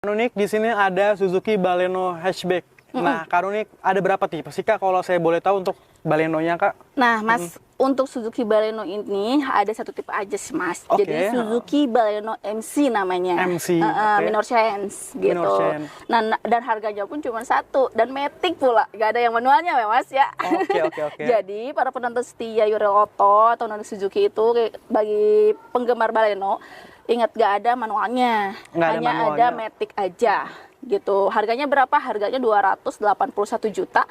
Kanunik, di sini ada Suzuki Baleno hatchback. Nah, Kanunik ada berapa tipe sih Kak kalau saya boleh tahu untuk Balenonya Kak? Nah, Mas, untuk Suzuki Baleno ini ada satu tipe aja sih, Mas. Oke. Jadi Suzuki Baleno MC namanya. MC, oke. Minor chance gitu. Minor chance. Nah, dan harganya pun cuma satu dan matic pula. Gak ada yang manualnya ya, Mas ya. Oke. Jadi, para penonton setia Yuri Auto atau non Suzuki itu bagi penggemar Baleno, ingat gak ada manualnya. Hanya ada matic aja. Gitu. Harganya berapa? Harganya 281.400.000,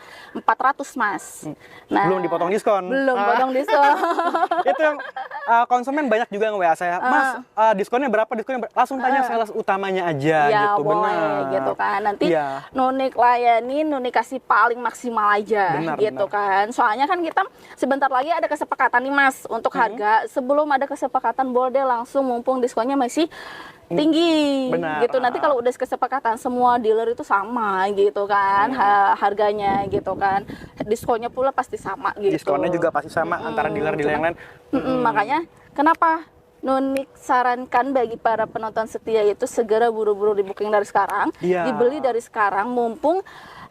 Mas. Nah, belum dipotong diskon. Belum potong diskon. Itu yang konsumen banyak juga nge-WA saya. Mas, diskonnya berapa? Langsung tanya sales utamanya aja ya, gitu. boleh, Benar. gitu kan. Nanti ya. Nunik layani, Nunik kasih paling maksimal aja. Benar, gitu kan. Soalnya kan kita sebentar lagi ada kesepakatan nih, Mas, untuk harga. Sebelum ada kesepakatan boleh langsung, mumpung diskonnya masih tinggi. Benar. Gitu. Nanti kalau udah kesepakatan semua dealer itu sama gitu kan, harganya gitu kan. Diskonnya pula pasti sama gitu. Diskonnya juga pasti sama antara dealer-dealer yang lain. Makanya kenapa Nunik sarankan bagi para penonton setia itu segera buru-buru di booking dari sekarang, dibeli dari sekarang mumpung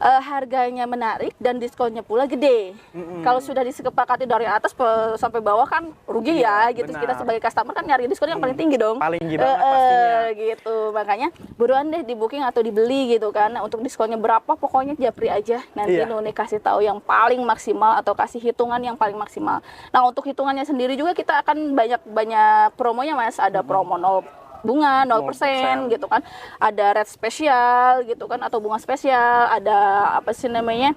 harganya menarik dan diskonnya pula gede. Kalau sudah disepakati dari atas sampai bawah kan rugi ya gitu. Benar. Kita sebagai customer kan nyari diskon yang paling tinggi dong. Paling tinggi banget pastinya. Gitu. Makanya buruan deh di booking atau dibeli gitu kan. Nah, untuk diskonnya berapa pokoknya japri aja. Nanti Nunik kasih tahu yang paling maksimal atau kasih hitungan yang paling maksimal. Nah, untuk hitungannya sendiri juga kita akan banyak promonya, Mas. Ada promo 0 bunga 0% gitu kan, ada rate spesial gitu kan, atau bunga spesial, ada apa sih namanya,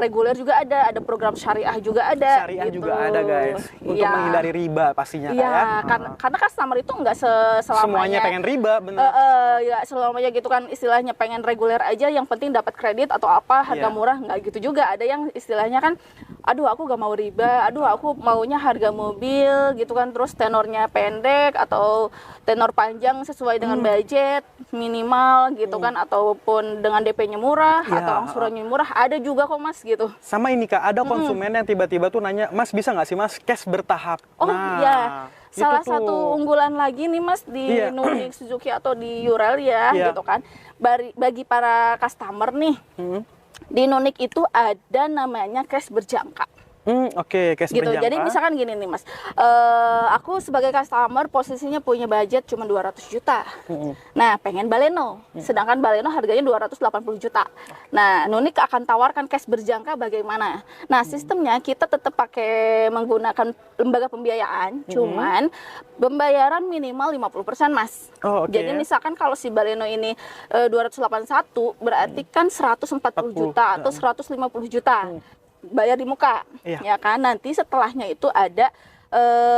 reguler juga ada program syariah juga ada. Syariah gitu. juga ada guys, untuk menghindari riba pastinya. Iya, karena customer itu nggak semuanya pengen riba, bener. Ya selamanya gitu kan, istilahnya pengen reguler aja, yang penting dapat kredit atau apa, harga murah, nggak gitu juga. Ada yang istilahnya kan, aduh aku gak mau riba, aduh aku maunya harga mobil gitu kan, terus tenornya pendek atau tenor panjang sesuai dengan budget minimal gitu kan, ataupun dengan DP-nya murah atau angsurannya murah, ada juga kok, Mas, gitu. Sama ini Kak, ada konsumen yang tiba-tiba tuh nanya, Mas bisa nggak sih Mas cash bertahap? Oh ya, salah itu tuh satu unggulan lagi nih, Mas, di Nunik Suzuki atau di Yurel gitu kan, bagi para customer nih, di Nunik itu ada namanya cash berjangka. Oke, cash gitu. berjangka. Jadi misalkan gini nih, Mas, aku sebagai customer posisinya punya budget cuma 200 juta. Nah, pengen Baleno, sedangkan Baleno harganya 280 juta. Nah, Nunik akan tawarkan cash berjangka bagaimana. Nah, sistemnya kita tetap pakai menggunakan lembaga pembiayaan, cuman pembayaran minimal 50%, Mas. Jadi misalkan kalau si Baleno ini 281, berarti kan 140 juta atau 150 juta. Bayar di muka, ya kan. Nanti setelahnya itu ada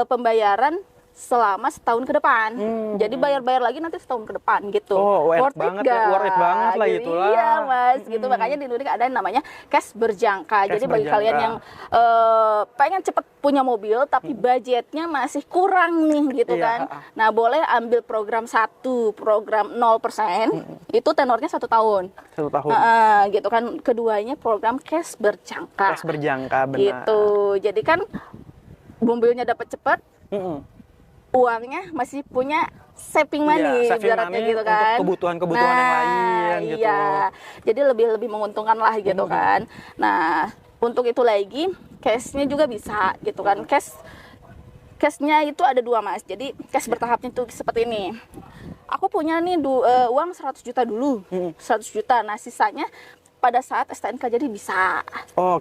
pembayaran selama setahun ke depan. Jadi bayar lagi nanti setahun ke depan gitu. Worth it banget lah itu lah. Iya, Mas, gitu. Makanya di Nunik ada yang namanya cash berjangka. Jadi bagi kalian yang pengen cepet punya mobil tapi budgetnya masih kurang nih gitu kan. Nah, boleh ambil program 1, program 0%, itu tenornya 1 tahun. 1 tahun. Gitu kan. Keduanya program cash berjangka. Cash berjangka, benar. Gitu. Jadi kan mobilnya dapat cepat. Uangnya masih punya saving money, ibaratnya gitu kan. Untuk kebutuhan-kebutuhan yang lain gitu. Iya. Jadi lebih menguntungkan lah gitu kan. Nah, untuk itu lagi cashnya juga bisa gitu kan. Cashnya itu ada 2, Mas. Jadi cash bertahapnya itu seperti ini. Aku punya nih uang 100 juta dulu. 100 juta. Nah, sisanya pada saat STNK jadi bisa.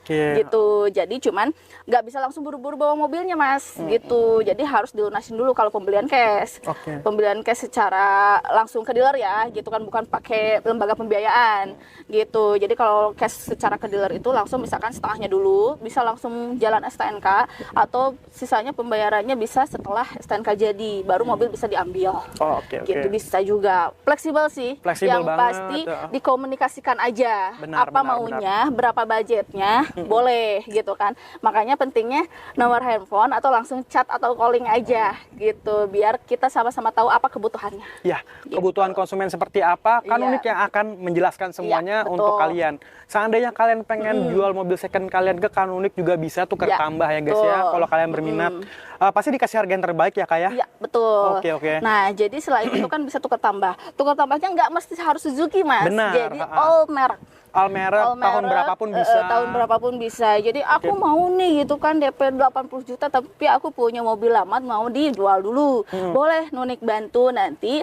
Gitu. Jadi cuman nggak bisa langsung buru-buru bawa mobilnya, Mas. Gitu. Jadi harus dilunasin dulu kalau pembelian cash. Pembelian cash secara langsung ke dealer ya, gitu kan, bukan pakai lembaga pembiayaan. Gitu. Jadi kalau cash secara ke dealer itu langsung misalkan setengahnya dulu, bisa langsung jalan STNK, atau sisanya pembayarannya bisa setelah STNK jadi, baru mobil bisa diambil. Gitu bisa juga. Fleksibel sih. Fleksibel yang banget. pasti dikomunikasikan aja. Apa maunya, berapa budgetnya, boleh gitu kan. Makanya pentingnya nomor handphone atau langsung chat atau calling aja gitu, biar kita sama-sama tahu apa kebutuhannya. Ya, kebutuhan konsumen seperti apa, kan Nunik yang akan menjelaskan semuanya untuk kalian. Seandainya kalian pengen jual mobil second kalian ke Kanunik juga bisa tukar tambah ya guys ya, kalau kalian berminat. pasti dikasih harga yang terbaik ya Kak ya? Iya, betul. Oke. Nah, jadi selain itu kan bisa tukar tambah. Tukar tambahnya nggak mesti harus Suzuki, Mas. Benar, Jadi all merek. All merek, tahun berapapun bisa. Tahun berapapun bisa. Jadi aku mau nih gitu kan DP 80 juta tapi aku punya mobil lama mau dijual dulu. Boleh Nunik bantu nanti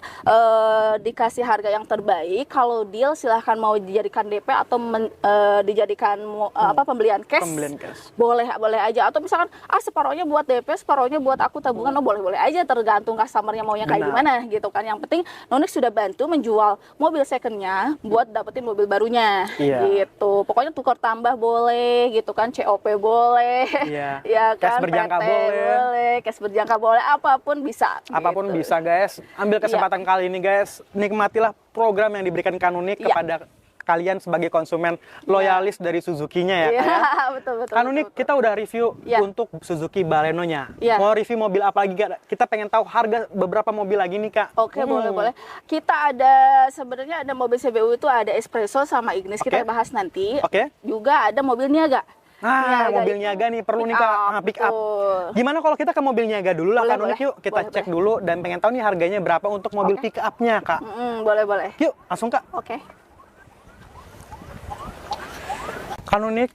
dikasih harga yang terbaik. Kalau deal silahkan mau dijadikan DP atau dijadikan pembelian cash. Pembelian cash. Boleh aja atau misalkan separohnya buat DP, separohnya buat aku tabungan. Boleh aja tergantung customernya maunya kayak gimana gitu kan. Yang penting Nunik sudah bantu menjual mobil secondnya buat dapetin mobil barunya. Iya. Gitu, pokoknya tukar tambah boleh, gitu kan, COP boleh, Iya. ya kan, Cash berjangka PT boleh, cash berjangka boleh, apapun bisa. apapun gitu. bisa guys. Ambil kesempatan kali ini guys, nikmatilah program yang diberikan Kanunik Iya. kepada kalian sebagai konsumen loyalis dari Suzuki-nya ya Iya, Kak ya. betul. Kanunik, betul. kita udah review Iya. untuk Suzuki Baleno-nya. Iya. Mau review mobil apa lagi Kak? Kita pengen tahu harga beberapa mobil lagi nih Kak. Oke, boleh. Kita sebenarnya ada mobil CBU itu ada Espresso sama Ignis, kita Oke. bahas nanti. Oke. Juga ada mobil Niaga. Mobil Niaga nih perlu nih Kak, pick up. betul. Gimana kalau kita ke mobil Niaga dulu lah Boleh, Kanunik yuk, kita boleh, cek dulu dan pengen tahu nih harganya berapa untuk mobil pick up-nya Kak. Boleh. Yuk, langsung Kak. Oke. Kanunik,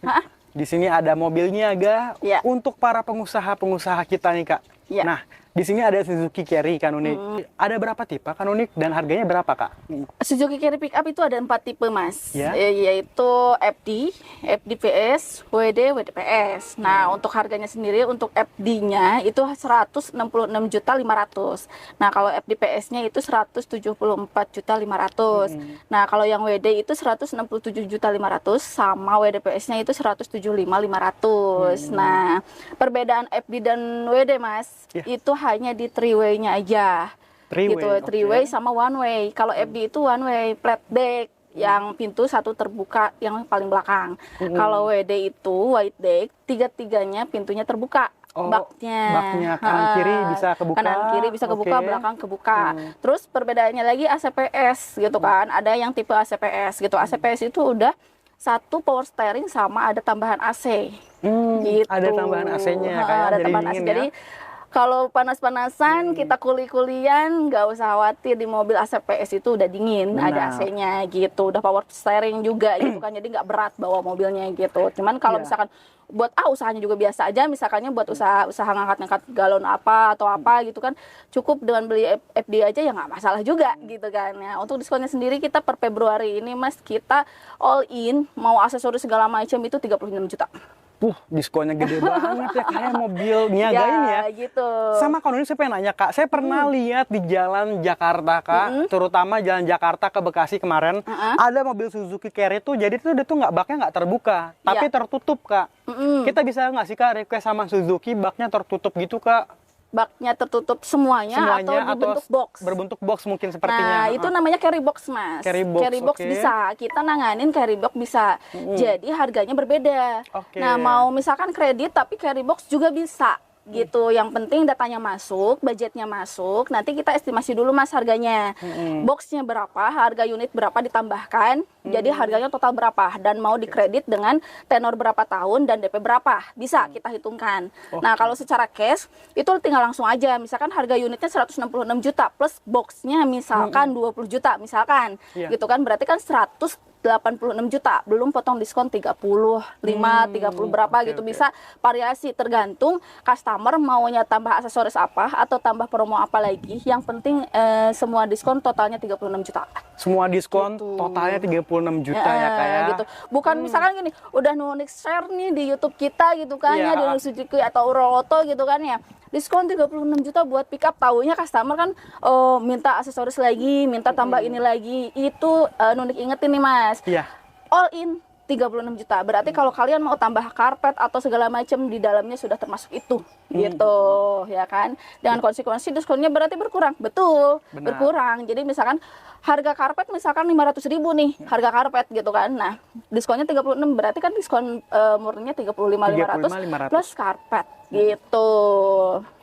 di sini ada mobil Niaga Iya. untuk para pengusaha-pengusaha kita nih Kak. Iya. Nah, di sini ada Suzuki Carry Kanunik. Ada berapa tipe Kanunik dan harganya berapa Kak? Suzuki Carry Pickup itu ada 4 tipe, Mas. Ya. Yaitu FD, FDPS, WD, WDPS. Nah, untuk harganya sendiri untuk FD-nya itu 166.500. Nah, kalau FDPS-nya itu 174.500. Nah, kalau yang WD itu 167.500 sama WDPS-nya itu 175.500. Nah, perbedaan FD dan WD, Mas, Ya. itu hanya di three-way-nya aja. Three-way, Gitu, oke. three-way sama one way. Kalau FD itu one way, flat deck, yang pintu satu terbuka yang paling belakang. Kalau WD itu wide deck, tiga-tiganya pintunya terbuka. Baknya kanan kiri bisa kebuka. Kanan kiri bisa kebuka, Oke. belakang kebuka. Terus perbedaannya lagi ACPS gitu kan. Ada yang tipe ACPS gitu. ACPS itu udah satu power steering sama ada tambahan AC. Gitu. Ada tambahan AC-nya Ha, kayak ada jadi tambahan AC. dingin Jadi ya. kalau panas-panasan kita kuli-kulian nggak usah khawatir, di mobil ACPS itu udah dingin, Benar. ada AC-nya gitu, udah power steering juga gitu kan, jadi nggak berat bawa mobilnya gitu. Cuman kalau Iya. misalkan buat usahanya juga biasa aja, misalkannya buat usaha ngangkat-ngangkat galon apa atau apa gitu kan, cukup dengan beli FD aja ya nggak masalah juga gitu kan ya. Untuk diskonnya sendiri kita per Februari ini Mas, kita all in mau aksesoris segala macam itu 36 juta. Diskonnya gede banget ya kayak mobil Niaga ini ya. Gitu. Sama Kanunik saya pengen nanya Kak, saya pernah lihat di jalan Jakarta Kak, terutama jalan Jakarta ke Bekasi kemarin, ada mobil Suzuki Carry tuh, jadi tuh dia tuh baknya nggak terbuka, tapi Iya. tertutup Kak. Kita bisa nggak sih Kak request sama Suzuki baknya tertutup gitu Kak? Baknya tertutup semuanya atau dibentuk box. Berbentuk box mungkin sepertinya. Nah, itu namanya carry box, Mas. Carry box, oke. bisa. Kita nanganin carry box bisa. Jadi harganya berbeda. Oke. Nah, mau misalkan kredit tapi carry box juga bisa. Gitu. Yang penting datanya masuk, budgetnya masuk. Nanti kita estimasi dulu Mas harganya. Boxnya berapa, harga unit berapa ditambahkan. Jadi harganya total berapa dan mau dikredit dengan tenor berapa tahun dan DP berapa. Bisa kita hitungkan. Nah, kalau secara cash itu tinggal langsung aja. Misalkan harga unitnya 166 juta plus boxnya misalkan 20 juta misalkan. Iya. Gitu kan, berarti kan 186 juta, belum potong diskon 35, 30 berapa gitu. oke. Bisa variasi tergantung customer maunya tambah aksesoris apa atau tambah promo apa lagi. Yang penting semua diskon totalnya 36 juta. Semua diskon Gitu. totalnya 36 juta ya Kak ya. Gitu. Bukan misalkan gini, udah Nunik share nih di YouTube kita gitu kan Iya. ya, di Nunik Suzuki atau Uroloto gitu kan ya. Diskon 36 juta buat pick up, taunya customer kan minta aksesoris lagi, minta tambah ini lagi. Itu Nunik ingetin nih Mas. Iya. All in 36 juta. Berarti kalau kalian mau tambah karpet atau segala macam di dalamnya sudah termasuk itu. Gitu, ya kan? Dengan konsekuensi diskonnya berarti berkurang. Betul, Benar. berkurang. Jadi misalkan harga karpet misalkan 500.000 nih, harga karpet gitu kan. Nah, diskonnya 36 berarti kan diskon murninya 35.500 35.500. plus karpet gitu.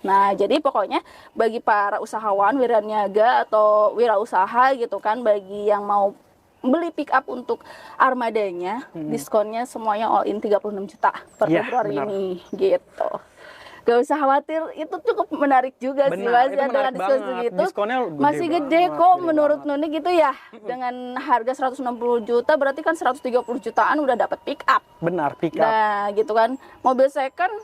Nah, jadi pokoknya bagi para usahawan, wiraniaga atau wirausaha gitu kan, bagi yang mau beli pick up untuk armadanya, diskonnya semuanya all in 36 juta per Iya, Februari benar. ini gitu. Gak usah khawatir, itu cukup menarik juga sih Benar, Mas itu ya, dengan menarik diskon banget. segitu. Diskonnya Masih gede banget, kok gede menurut banget. Nuni gitu ya. Dengan harga 160 juta berarti kan 130 jutaan udah dapat pick up. Benar, pick up. Nah, gitu kan. Mobil second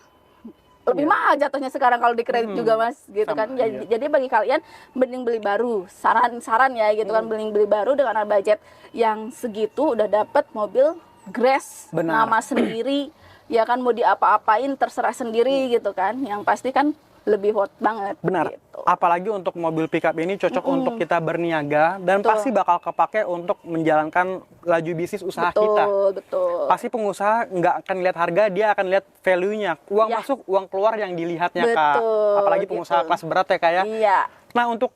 lebih mahal jatuhnya sekarang kalau di kredit juga Mas, gitu Sama, kan. Jadi bagi kalian mending beli baru. Saran ya gitu kan, mending beli baru dengan budget yang segitu udah dapat mobil Grace Benar. nama sendiri. Ya kan mau diapa-apain terserah sendiri gitu kan. Yang pasti kan lebih hot banget. Benar. Gitu. Apalagi untuk mobil pickup ini cocok untuk kita berniaga dan Betul. pasti bakal kepake untuk menjalankan laju bisnis usaha kita. Betul. Pasti pengusaha nggak akan lihat harga, dia akan lihat value-nya. Uang Ya. masuk, uang keluar yang dilihatnya, Kak. Betul, Apalagi pengusaha gitu. kelas berat ya, Kak ya. Iya. Nah, untuk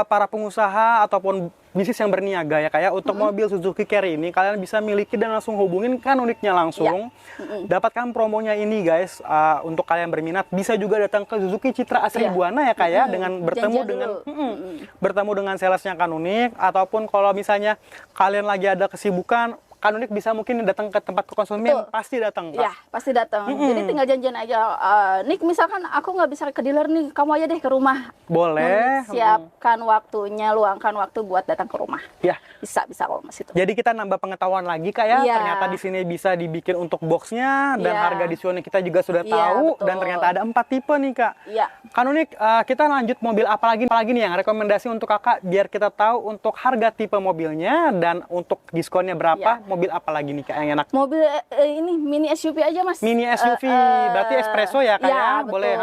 para pengusaha ataupun bisnis yang berniaga ya, kayak untuk mobil Suzuki Carry ini kalian bisa miliki dan langsung hubungin Kanonik-nya langsung. Dapatkan promonya ini guys. Untuk kalian berminat bisa juga datang ke Suzuki Citra Asri Iya. Buana ya, Kak ya, dengan bertemu Janjian dengan dulu. bertemu dengan salesnya Kanonik, ataupun kalau misalnya kalian lagi ada kesibukan, Kanonik bisa mungkin datang ke tempat konsumen, Betul. pasti datang, Kak. Ya, pasti datang. Jadi tinggal janjian aja. Nik, misalkan aku nggak bisa ke dealer nih, kamu aja deh ke rumah. Boleh. Siapkan waktunya, luangkan waktu buat datang ke rumah. Ya. Bisa kok Mas itu. Jadi kita nambah pengetahuan lagi, Kak ya. Iya. Ternyata di sini bisa dibikin untuk boxnya dan Iya. harga diskon kita juga sudah Iya, tahu, betul. dan ternyata ada 4 tipe nih, Kak. Iya. Kanonik, kita lanjut mobil apa lagi nih yang rekomendasi untuk Kakak biar kita tahu untuk harga tipe mobilnya dan untuk diskonnya berapa, Iya. mobil apa lagi nih, Kak, yang enak? Mobil ini mini SUV aja Mas. Mini SUV, berarti espresso ya, Kak ya? Betul. Boleh.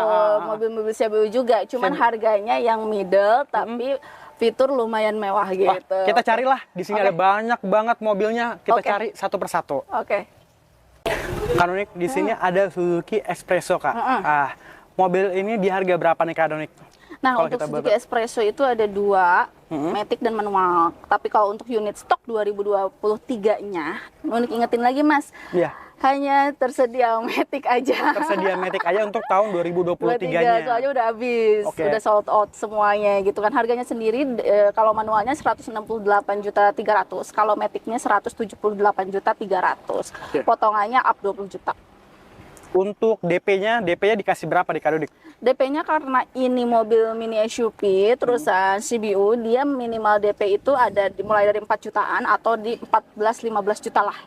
Mobil-mobil CBU juga, cuman CBU. harganya yang middle tapi fitur lumayan mewah gitu. Wah, kita carilah. Di sini Oke. ada banyak banget mobilnya. Kita Oke. cari satu persatu. Oke. Kanonik, di sini ada Suzuki Espresso, Kak. Mobil ini di harga berapa nih, Kak Donik? Nah, Kalau untuk kita Suzuki Espresso itu ada dua, matic dan manual. Tapi kalau untuk unit stok 2023-nya, Nunik ingetin lagi Mas, Iya. hanya tersedia matic aja. Tersedia matic aja untuk tahun 2023-nya. Soalnya udah habis, Oke. udah sold out semuanya gitu kan. Harganya sendiri kalau manualnya 168.300.000, kalau maticnya 178.300.000. Oke. Potongannya up 20 juta. Untuk DP-nya dikasih berapa di Kak Donik? DP-nya karena ini mobil mini SUV terusan CBU, dia minimal DP itu ada mulai dari 4 jutaan atau di 14-15 juta lah.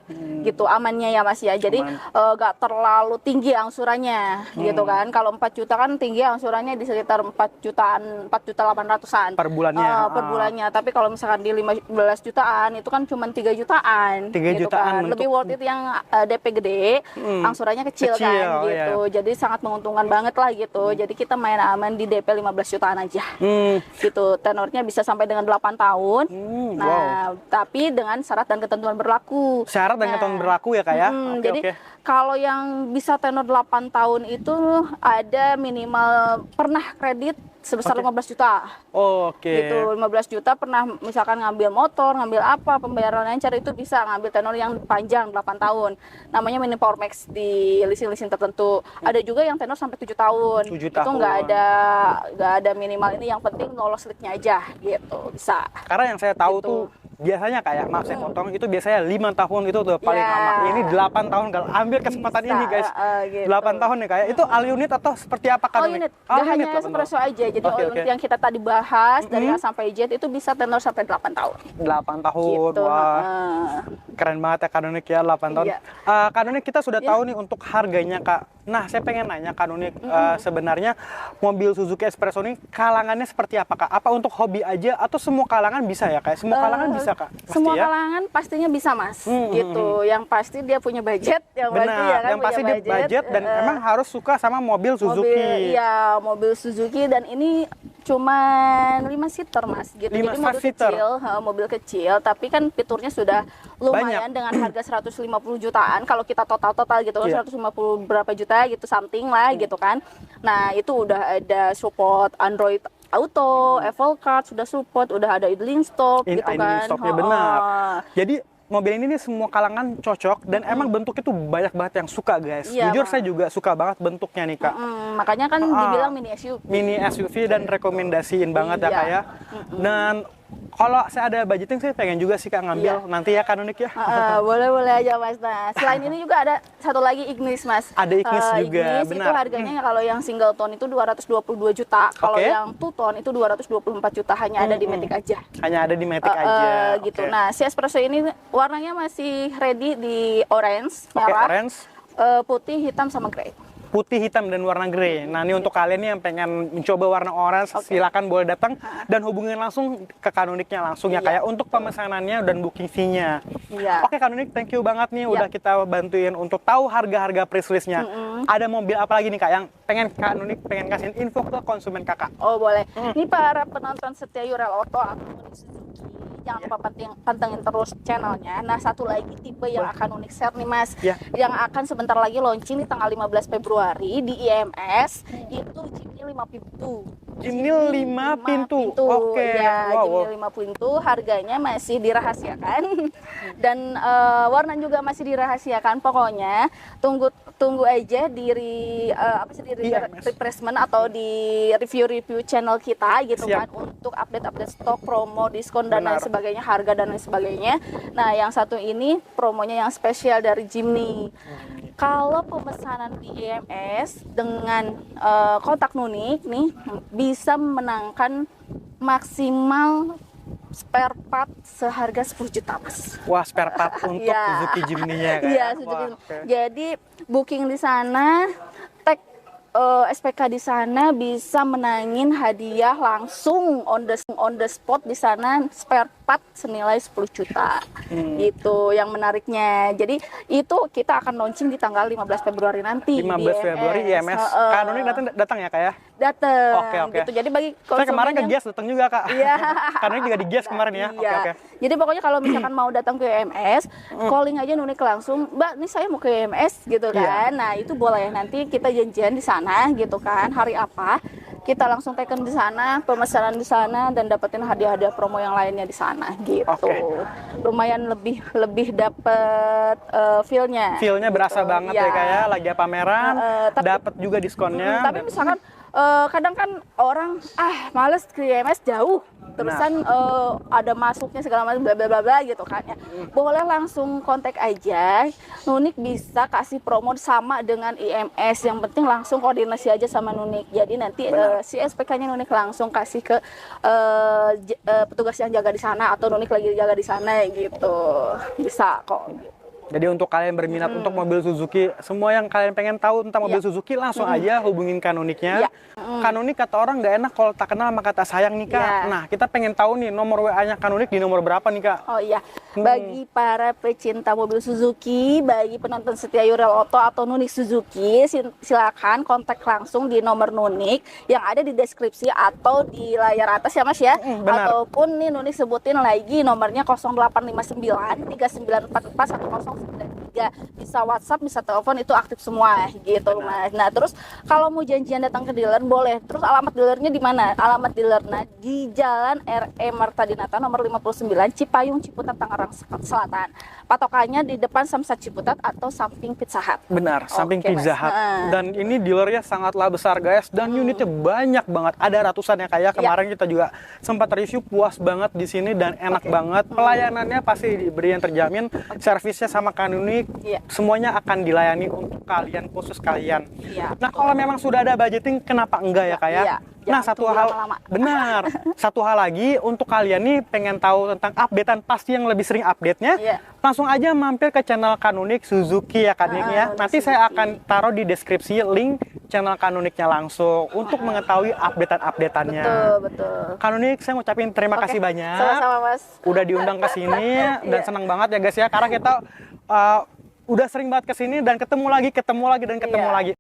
Gitu amannya ya Mas ya. Jadi gak terlalu tinggi angsurannya gitu kan. Kalau 4 juta kan tinggi angsurannya di sekitar 4 jutaan, 4.800.000-an Per bulannya. per bulannya. Tapi kalau misalkan di 15 jutaan itu kan cuma 3 jutaan. 3 gitu jutaan kan. Lebih worth it yang DP gede, angsurannya kecil kan gitu. Iya. Jadi sangat menguntungkan banget lah gitu. Jadi kita main aman di DP 15 jutaan aja. Gitu. Tenornya bisa sampai dengan 8 tahun. Nah, tapi dengan syarat dan ketentuan berlaku. Syarat dan ketentuan berlaku ya, Kak ya? Oke, Jadi oke. kalau yang bisa tenor 8 tahun itu ada minimal pernah kredit sebesar 15 juta. Oke. Gitu, 15 juta pernah misalkan ngambil motor, ngambil apa, pembayaran lancar itu bisa ngambil tenor yang panjang 8 tahun. Namanya mini Power Max di leasing-leasing tertentu. Ada juga yang tenor sampai 7 tahun. 7 Itu tahun. nggak ada minimal, ini yang penting lolos leaknya aja gitu. Bisa. Karena yang saya tahu Gitu. tuh biasanya kayak, maaf saya potong, itu biasanya 5 tahun itu udah paling Ya. lama. Ini 8 tahun, kalau ambil kesempatan Bisa, ini guys. gitu. 8 tahun nih kayak. Itu all unit atau seperti apa, Kak Donik? Unit, All gak hanya 8 tahun. espresso aja. Jadi Oke, all oke. unit yang kita tadi bahas dari A sampai Z itu bisa tenor sampai 8 tahun. 8 tahun. Gitu. Wah. heeh. Keren banget ya Kak Donik ya, 8 tahun. Iya. Kak Donik, kita sudah tahu nih untuk harganya, Kak. Nah, saya pengen nanya Kak Donik, sebenarnya mobil Suzuki Espresso ini kalangannya seperti apa, Kak? Apa untuk hobi aja atau semua kalangan bisa ya, Kak? Semua kalangan bisa, Kak? Pasti Semua ya? kalangan pastinya bisa Mas, gitu. Yang pasti dia punya budget, yang pasti Benar, ya kan yang pasti punya dia budget dan emang harus suka sama mobil Suzuki. mobil Suzuki, dan ini cuman 5 seater Mas, gitu. 5 Jadi mobil seater. kecil, mobil kecil, tapi kan fiturnya sudah lumayan dengan harga 150 jutaan. Kalau kita total gitu kan, Iya. 150 berapa juta gitu something lah gitu kan. Nah, itu udah ada support Android Auto, Apple Card sudah support, udah ada idling stop Ini gitu idling kan. stopnya benar. Jadi mobil ini nih semua kalangan cocok dan emang bentuknya tuh banyak banget yang suka, guys. Iya, Jujur Bang. saya juga suka banget bentuknya nih, Kak. Makanya kan dibilang mini SUV. Mini SUV dan rekomendasiin banget ya, Iya. Kak ya. Dan Kalau saya ada budgeting, saya pengen juga sih Kak ngambil nanti ya Canonic ya. Boleh aja Mas. Nah, selain ini juga ada satu lagi Ignis Mas. Ada Ignis juga, Ignis benar. itu harganya kalau yang single tone itu 222 juta. Kalau Oke. yang two tone itu 224 juta, hanya ada di Matic aja. Hanya ada di Matic aja. Gitu. Oke. Nah, si espresso ini warnanya masih ready di orange, Oke, merah, orange, putih, hitam sama grey. putih, hitam, dan warna grey. Nah, ini untuk kalian nih yang pengen mencoba warna orange, silakan boleh datang dan hubungin langsung ke Canonicnya langsung ya, kayak untuk pemesanannya dan booking fee-nya. Iya. Oke Canonic, thank you banget nih udah kita bantuin untuk tahu harga-harga press list-nya. Ada mobil apa lagi nih Kak yang pengen Canonic pengen kasih info ke konsumen Kakak? Oh boleh. Ini para penonton setia Yurel Auto atau Suzuki, jangan lupa pantengin terus channelnya. Nah, satu lagi tipe yang akan unik share nih Mas, yang akan sebentar lagi launching di tanggal 15 Februari di IMS, itu Jimny 5 pintu. Jimny 5 pintu. Oke. Ya, Wow. Jimny 5 pintu, harganya masih dirahasiakan dan warna juga masih dirahasiakan. Pokoknya tunggu aja di refreshment atau di review channel kita gitu kan, untuk update stok, promo, diskon dan lain sebagainya, harga dan lain sebagainya. Nah, yang satu ini promonya yang spesial dari Jimny. Kalau pemesanan di EMS dengan kontak Nunik nih bisa menangkan maksimal spare part seharga 10 juta Mas. Wah, spare part untuk Suzuki Jimny-nya kan? Iya, Suzuki. Jadi booking di sana, tag SPK di sana, bisa menangin hadiah langsung on the spot di sana, spare part senilai 10 juta. Gitu yang menariknya. Jadi itu kita akan launching di tanggal 15 Februari nanti. 15 Februari IMS. Canonic datang ya Kak ya? Datang. Oke. Gitu. Jadi bagi Saya kemarin ke konsumen Gias datang juga Kak. Iya. Canonic juga di Gias kemarin ya. Oke. Jadi pokoknya kalau misalkan mau datang ke EMS, calling aja Nunik langsung, Mbak, ini saya mau ke EMS gitu kan. Nah, itu boleh, nanti kita janjian di sana gitu kan. Hari apa? Kita langsung taken di sana, pemesanan di sana, dan dapetin hadiah-hadiah promo yang lainnya di sana gitu. Lumayan lebih dapet feel-nya. Feel-nya gitu. berasa banget ya kayak lagi pameran, dapat juga diskonnya. Tapi misalkan kadang kan orang males ke EMS jauh, terusan ada masuknya segala macam bla bla bla bla gitu kan ya. Boleh langsung kontak aja, Nunik bisa kasih promo sama dengan IMS, yang penting langsung koordinasi aja sama Nunik. Jadi nanti si SPK-nya Nunik langsung kasih ke petugas yang jaga di sana, atau Nunik lagi jaga di sana gitu. Bisa kok. Jadi untuk kalian berminat untuk mobil Suzuki, semua yang kalian pengen tahu tentang mobil Suzuki, langsung aja hubungin Canonicnya. Canonic kata orang nggak enak kalau tak kenal maka tak sayang nih Kak. Nah, kita pengen tahu nih nomor WA-nya Canonic di nomor berapa nih Kak? Oh iya, bagi para pecinta mobil Suzuki, bagi penonton setia Yurel Auto atau Nunik Suzuki, silakan kontak langsung di nomor Nunik yang ada di deskripsi atau di layar atas ya Mas ya. Ataupun nih Nunik sebutin lagi nomornya 0859 3944 1093. Bisa WhatsApp, bisa telepon, itu aktif semua gitu Mas. Nah, terus kalau mau janjian datang ke dealer boleh. Terus alamat dealernya di mana? Alamat dealernya di Jalan RE Marta Dinata nomor 59 Cipayung Ciputat Tangerang Selatan. Patokannya di depan Samsat Ciputat atau samping Pizza Hut. Benar, samping Pizza Hut. Dan ini dealernya sangatlah besar guys, dan unitnya banyak banget. Ada ratusan ya kayak kemarin kita juga sempat review, puas banget di sini dan enak banget. Pelayanannya pasti diberi yang terjamin. Servisnya sama Canonic, semuanya akan dilayani untuk kalian, khusus kalian. Nah, kalau memang sudah ada budgeting, kenapa enggak ya kayak? Nah, satu hal lagi untuk kalian nih pengen tahu tentang updatean pasti yang lebih sering update-nya, langsung aja mampir ke channel Canonic Suzuki ya Canonic ya. Nanti saya akan taruh di deskripsi link channel Canonicnya langsung untuk mengetahui updatean-updateannya. Betul. Canonic, saya ngucapin terima kasih banyak. Sama-sama Mas. Udah diundang ke sini dan senang banget ya guys ya, karena kita udah sering banget ke sini dan ketemu lagi dan ketemu lagi.